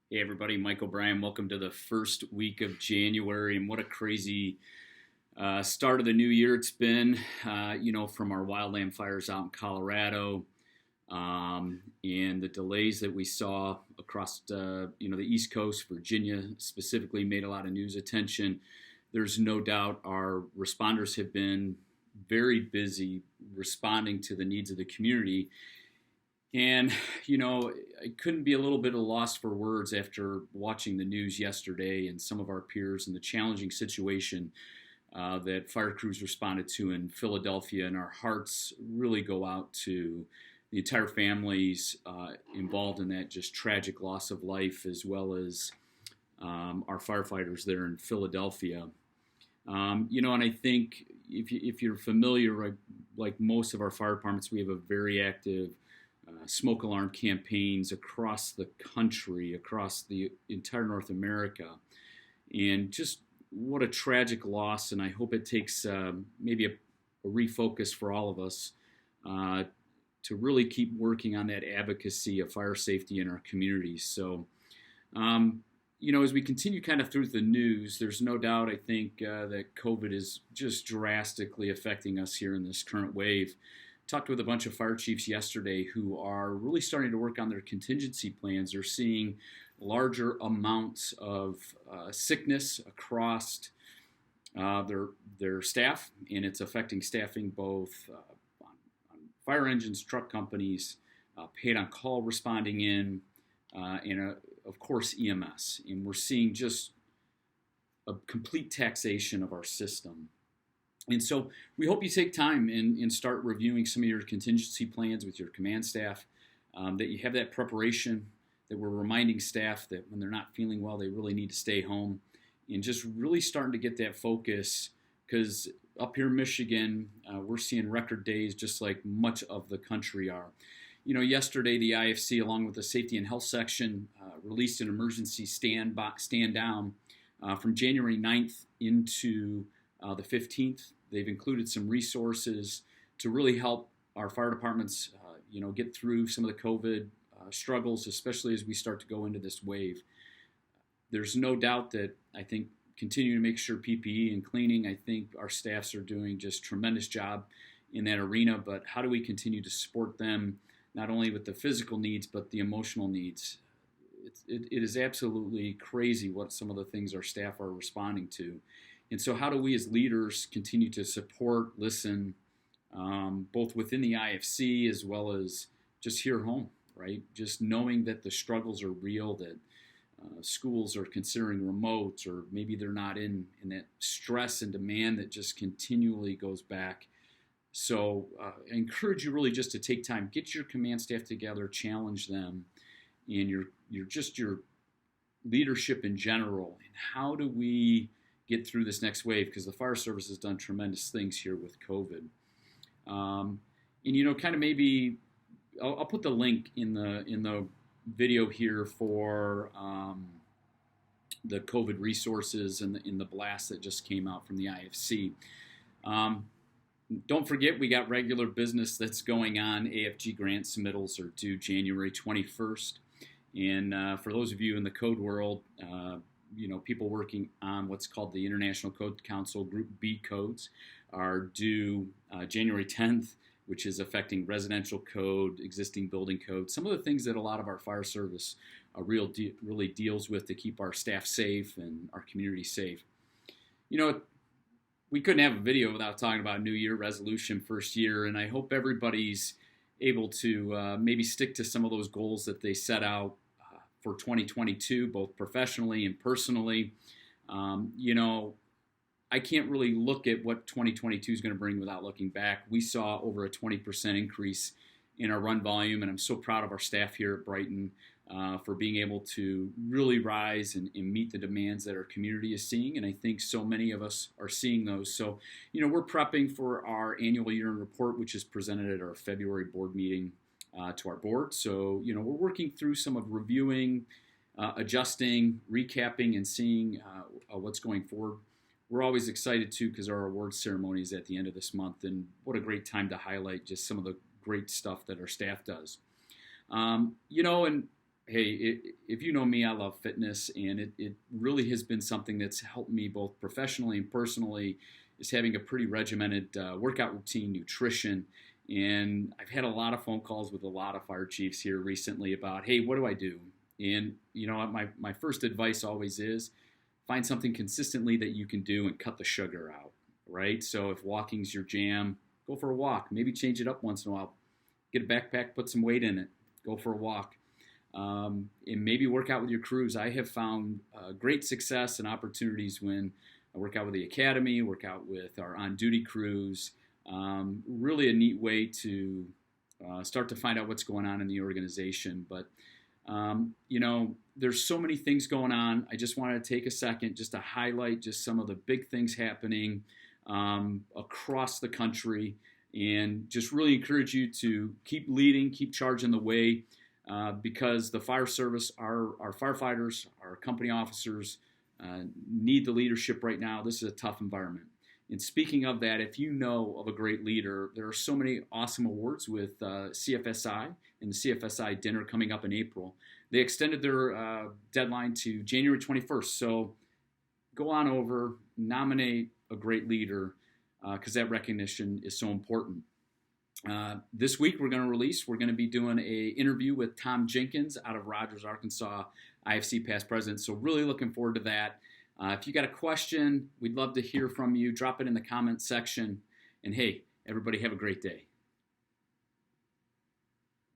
Hey everybody, Mike O'Brien. Welcome to the first week of January, and what a crazy start of the new year it's been. From our wildland fires out in Colorado, and the delays that we saw across, the East Coast, Virginia specifically made a lot of news attention. There's no doubt our responders have been very busy responding to the needs of the community. And, I couldn't be a little bit at a loss for words after watching the news yesterday and some of our peers and the challenging situation that fire crews responded to in Philadelphia. And our hearts really go out to the entire families involved in that just tragic loss of life, as well as our firefighters there in Philadelphia. And I think if you're familiar, right, like most of our fire departments, we have a very active smoke alarm campaigns across the country, across the entire North America. And just what a tragic loss. And I hope it takes maybe a refocus for all of us to really keep working on that advocacy of fire safety in our communities. So, as we continue kind of through the news, there's no doubt, I think, that COVID is just drastically affecting us here in this current wave. Talked with a bunch of fire chiefs yesterday who are really starting to work on their contingency plans. They're seeing larger amounts of sickness across their staff, and it's affecting staffing both on fire engines, truck companies, paid on call responding in, and of course EMS. And we're seeing just a complete taxation of our system. And so we hope you take time and start reviewing some of your contingency plans with your command staff, that you have that preparation, that we're reminding staff that when they're not feeling well, they really need to stay home, and just really starting to get that focus, because up here in Michigan, we're seeing record days just like much of the country are. Yesterday the IFC, along with the safety and health section, released an emergency stand down from January 9th into the 15th. They've included some resources to really help our fire departments, get through some of the COVID struggles, especially as we start to go into this wave. There's no doubt that I think continuing to make sure PPE and cleaning, I think our staffs are doing just tremendous job in that arena. But how do we continue to support them, not only with the physical needs, but the emotional needs? It is absolutely crazy what some of the things our staff are responding to. And so how do we as leaders continue to support, listen, both within the IFC as well as just here at home, right? Just knowing that the struggles are real, that schools are considering remote, or maybe they're not in that stress and demand that just continually goes back. So I encourage you really just to take time, get your command staff together, challenge them, and your leadership in general. And how do we get through this next wave? Because the fire service has done tremendous things here with COVID. Kind of maybe I'll put the link in the video here for the COVID resources and in the blast that just came out from the IFC. Don't forget, we got regular business that's going on. AFG grant submittals are due January 21st. And for those of you in the code world, people working on what's called the International Code Council Group B codes are due January 10th, which is affecting residential code, existing building code, some of the things that a lot of our fire service really deals with to keep our staff safe and our community safe. We couldn't have a video without talking about New Year resolution, first year, and I hope everybody's able to maybe stick to some of those goals that they set out for 2022, both professionally and personally. I can't really look at what 2022 is going to bring without looking back. We saw over a 20% increase in our run volume, and I'm so proud of our staff here at Brighton for being able to really rise and meet the demands that our community is seeing, and I think so many of us are seeing those. So, we're prepping for our annual year-end report, which is presented at our February board meeting to our board. So, we're working through some of reviewing, adjusting, recapping, and seeing what's going forward. We're always excited, too, because our awards ceremony is at the end of this month, and what a great time to highlight just some of the great stuff that our staff does. And hey, if you know me, I love fitness, and it really has been something that's helped me both professionally and personally, is having a pretty regimented workout routine, nutrition. And I've had a lot of phone calls with a lot of fire chiefs here recently about, hey, what do I do? And my first advice always is find something consistently that you can do and cut the sugar out, right? So if walking's your jam, go for a walk. Maybe change it up once in a while. Get a backpack, put some weight in it, go for a walk. And maybe work out with your crews. I have found great success and opportunities when I work out with the academy, work out with our on-duty crews. Really a neat way to start to find out what's going on in the organization. But, there's so many things going on. I just wanted to take a second just to highlight just some of the big things happening across the country, and just really encourage you to keep leading, keep charging the way. Because the fire service, our firefighters, our company officers need the leadership right now. This is a tough environment. And speaking of that, if you know of a great leader, there are so many awesome awards with CFSI and the CFSI dinner coming up in April. They extended their deadline to January 21st. So go on over, nominate a great leader because that recognition is so important. This week we're going to be doing a interview with Tom Jenkins out of Rogers, Arkansas, IFC past president. So really looking forward to that. If you got a question, we'd love to hear from you. Drop it in the comments section. And hey, everybody have a great day.